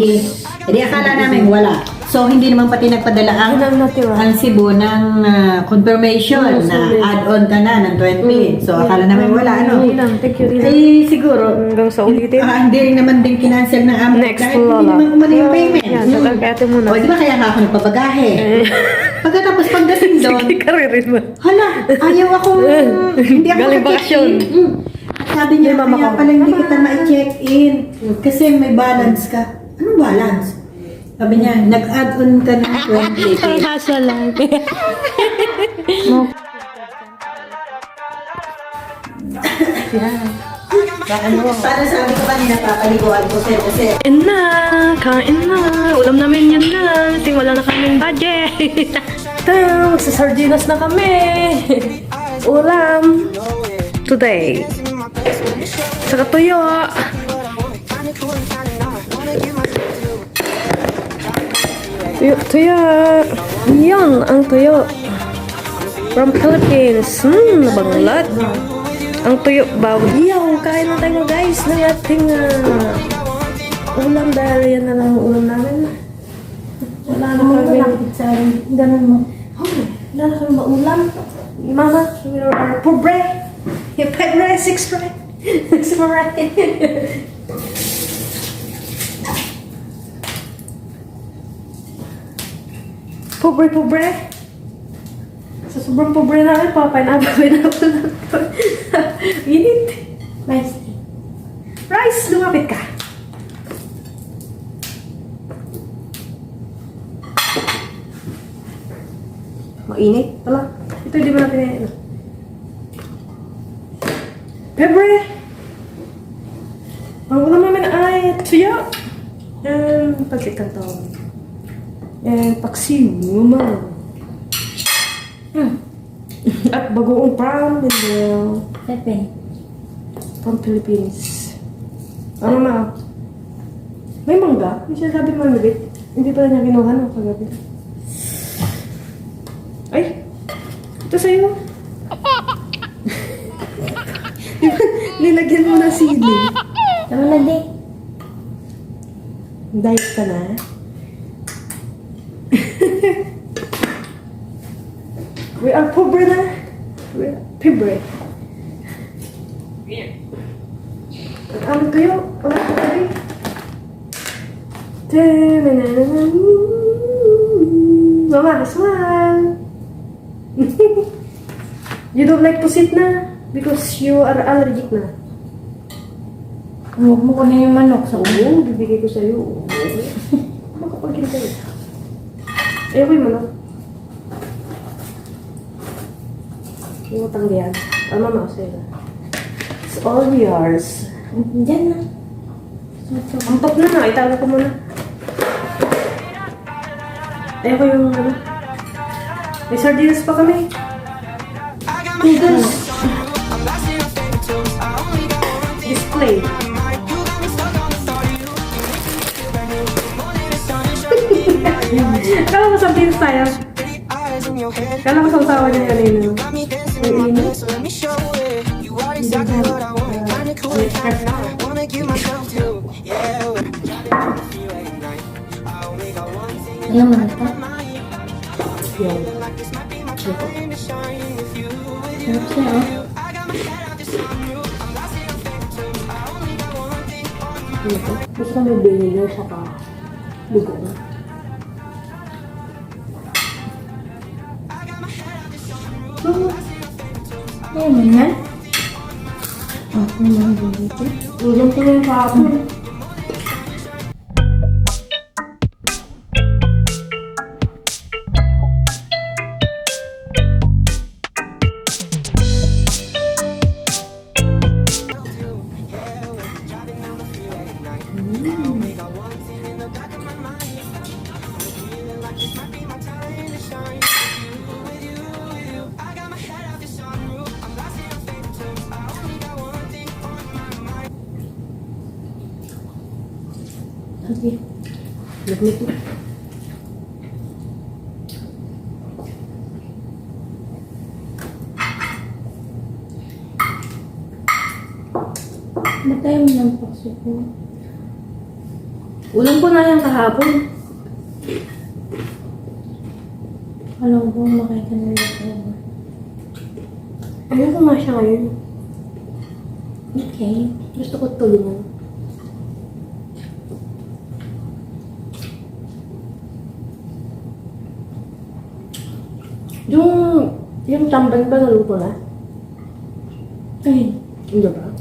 Hindi akala namin wala. So, hindi naman pati nagpadala ang Cebu ng confirmation na add-on ka na ng 20. So, akala namin wala, ano? Thank you, Eh, siguro, hanggang sa ulitin. hindi rin naman din kinancel ng amo. Next, kahit hindi Lola. naman umali yung payment. Yan, sa kate muna. O, di ba kaya ako nagpapagahe? Pagkatapos pagdating doon, Sige, karirin mo. hala, ayaw akong, hindi ako Galing bakasyon. maka-check-in. At sabi niya, Mama kaya ko. pala hindi kita ma-check-in. Kasi may balance ka. Anong balance? Sabi niya, nag-add-on ka ng 20. Kasa lang. Para sabi ko kanina, papaliguan ko sa'yo kasi Kain na. Ulam namin yun na. Kasi wala na kaming budget. Tara, sa sardinas na kami. Ulam. Today. Saka tuyo. Tuyo. Yan, ang tuyo. From Philippines. Banglat. Ang tuyo baw. Yaw, kain na tayo guys ng ating ulam dahil yan na lang ang ulam namin. Wala na kami. Ganun mo. Wala na kami maulam. Mama, we are pobre. You pay me 6 right? 6 right? Pobre. Sa sobrang pobre namin, pineapple lang. Init. Rice. Rice, lumapit ka. Mainit pala. Ito hindi mo na pinayin. Pebre. Ang ulam namin ay tuyo. And pagkitang tawag. And paksiw. Lumang. At bagoong from Pepe. from Philippines. Ano ma? May mangga? May sinasabi manubit. Hindi pala niya kinuha ng kagabi. Ay! Ito sa'yo. Nilagyan mo ng sili. Tama na di. Diet ka na. We are pobre na. We are pobre. At ano kayo? Wala ko kayo. Mama, smile. You don't like pusit na because you are allergic na. Huwag mo ko na yung manok sa ulo. Oo, bibigay ko sa'yo. Makapagin kayo. Ayaw ko yung manok. Yung tanggihan. Mama, sa'yo. It's all yours. Diyan na. Ang top na. Itago ko muna. Ayaw ko yung ano. May sardinas pa kami. Noodles. Display. Kala mo sardinas tayo? Kala mo sausawa niya kanina? Yung init? Ayaw mo na ito. Yan. Sarap siya, oh. Gusto mo vinegar saka dugo na. Ayaw mo na. Ako naman dito. Ulam ko yung kapon. Okay. Laglit na. Ba't tayo mo ng pakso ko? Ulam ko na yan kahapon. Alam ko, makita na ako. Ayun ko nga siya ngayon. Okay. Gusto ko tulungan. Yung tambal ba naluto na? Ay, Hindi ba?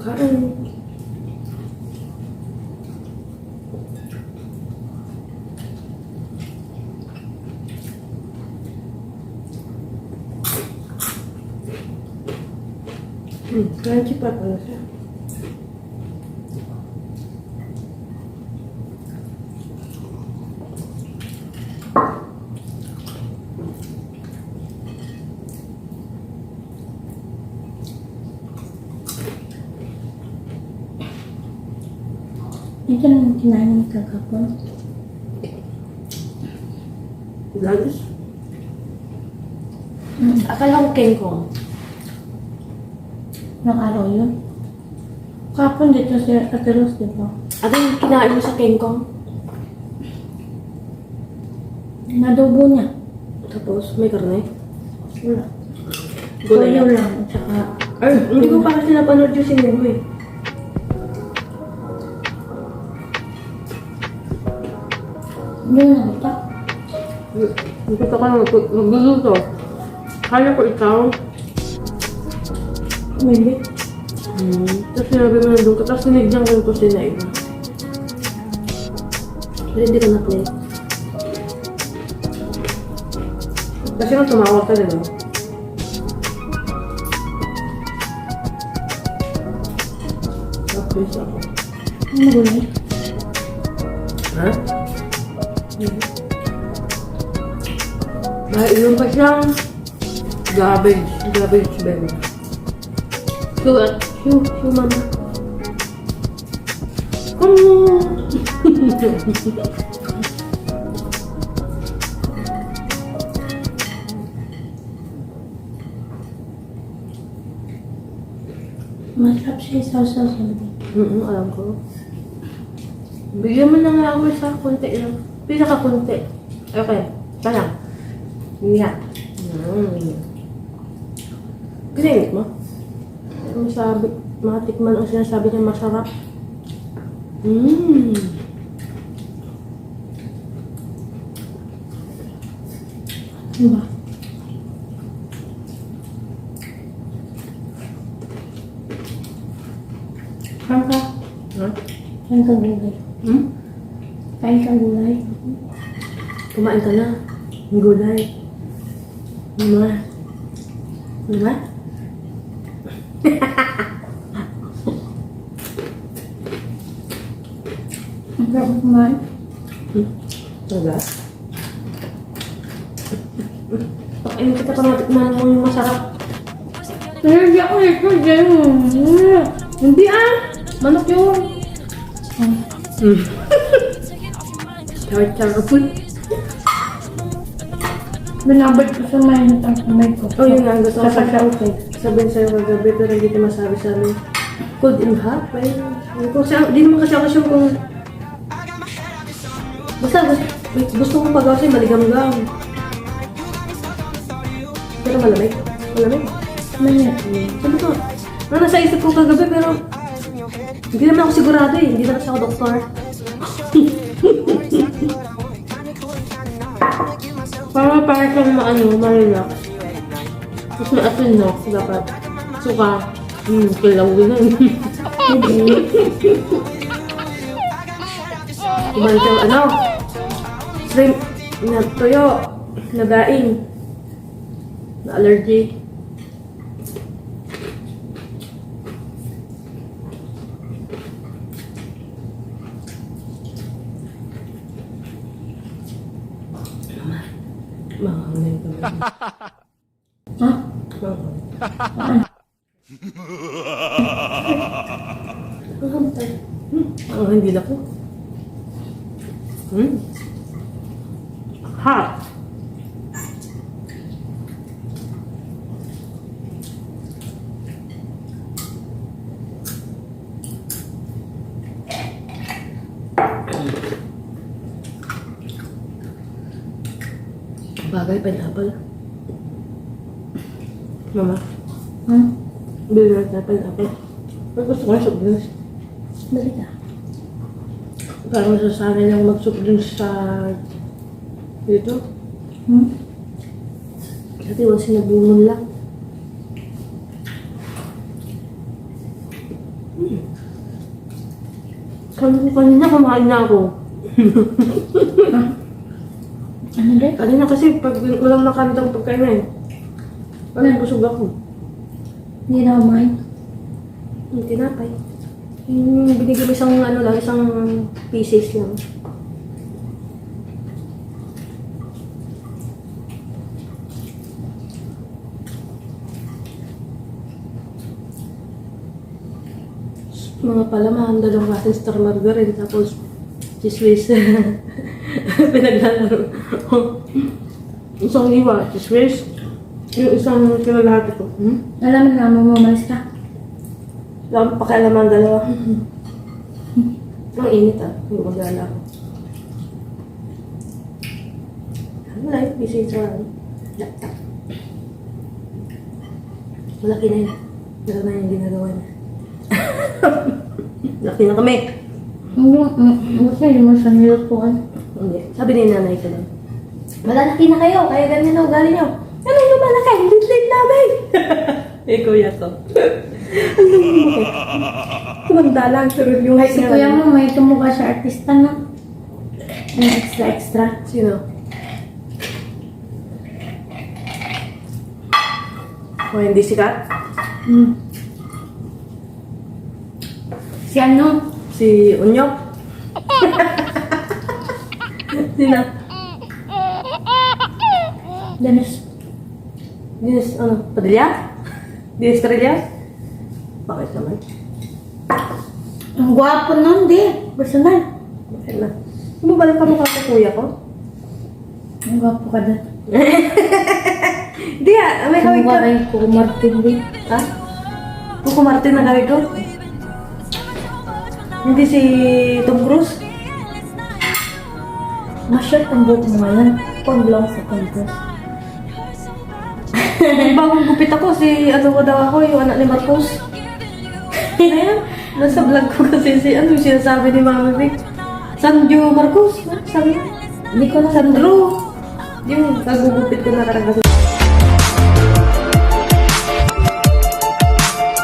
Kain. Crunchy pa pala siya. ito lang kinain ng kagapon. Lagos? Akala ko kengkong. Nang araw yun. Kapon dito si Ate Rose, di ba? Ano yung kinain mo sa kengkong? Nadubo niya. Tapos may karne? Wala. Gulay Toyo lang. lang. At saka, Ay, hindi ko pa kasi napanood yung sinubo eh. yun na ito. Nakita ka na magluluto. Kaya ko ikaw. Hindi. Tapos sinabi mo na doon ka. Tapos sinigyan ko yung kusina iba. Pero hindi ka na-play. Kasi nung tumawag ka, diba? Tapos ako. Ano gulay? Ha? Nainom pa siyang garbage bag. Shoo, mama. Masarap siya sa sabi. Alam ko. Bigyan mo na nga ako sa konti lang. Pinaka-konti. Okay. Parang. Nga. Pinahingit mo? Ang sabi, matikman ang sinasabi niya masarap. Ano ba? Kain ka? Ha? Kain ka gulay. Kain ka gulay. Kumain ka na. Ang gulay. Diba? Diba? Ang sarap kumain. Diba? Pakain kita pa matikman mo yung masarap. Hindi ako ito, Jem. Hindi ah! Manok yun! Char-char food. Binabad ko sa mainit ang kamay ko. Oh, yun nga. Gusto ko Saka siya okay. sabihin sa'yo kagabi pero hindi ko masabi sa amin. Cold in half? Ay, hindi naman kasi ako sure kung... Basta gusto ko pag-awsin maligam-gam. Pero malamig. Malamig. Manyan. Sabi ko, nasa isip ko kagabi pero... Hindi naman ako sigurado eh. Hindi na kasi ako doktor. Para siyang ma-relax. Tapos may asin no, dapat. Suka. Kilaw din na eh. Kumain siyang shrimp na toyo, na daing, na allergy. Mahangin ka ba? Ha? Ang hindi na ko. Hot. Bagay, pineapple. Mama, Hmm? bili na tayo pineapple. Pero gusto ko na soft drinks. Dali ka. Parang masasanay lang mag-soft drinks sa dito. Hmm? Dati wala sinabungon lang. Sabi ko kanina, kumain na ako. Ano din? Kanina kasi pag walang nakandang pagkain na eh. Parang busog ako. Hindi na kumain. Yung tinapay. Yung binigay mo isang ano lang, isang pieces lang. Mga palaman, dalawang klaseng star margarine, tapos cheese whiz. Pinaglalaro. Isang iwa, cheese whiz. Yung isang kinalahati ko. Alam na mo umalis ka. Wala akong pakialaman dalawa. Ang init yung magala ko. Wala yung busy sa laptop. Malaki na yun. Malaki na yung ginagawa niya. Laki na kami. Buti hindi mo siya nilutuan. Hindi. Sabi ni nanay ko lang. Malalaki na kayo, kaya ganyan na ugali nyo. Ano yung malaki? Lit-lit namin! Eh, kuya ko. Ano yung malaki? Kumagdalang. Pero yung height Si nga kuya lang. mo, may tumukha siya artista, no? Yung extra. Sino? O, hindi sikat? Hmm. Si ano? Si Unyok? Sino? Dennis. Dinis, ano? Padilla? Dinis Padilla? Bakit naman? Ang gwapo nun, di. Personal. Bakit na? Bumabalik ka mukha ko kuya ko? Ang gwapo ka doon. Hindi may kawig Kumukha ka. kay Coco Martin, di. Ha? Coco Martin na kawig ko? Hindi si Tom Cruise? Ma-short ang buhok mo ngayon. Pang-long sa Congress. Bagong gupit ako, si ano ko daw ako, yung anak ni Marcos. Ayan, nasa vlog ko kasi si ano yung sinasabi ni Mami Vic. Sandro Marcos, sabi mo? Hindi ko na Sandro! Yung kagugupit ko na karang kasi.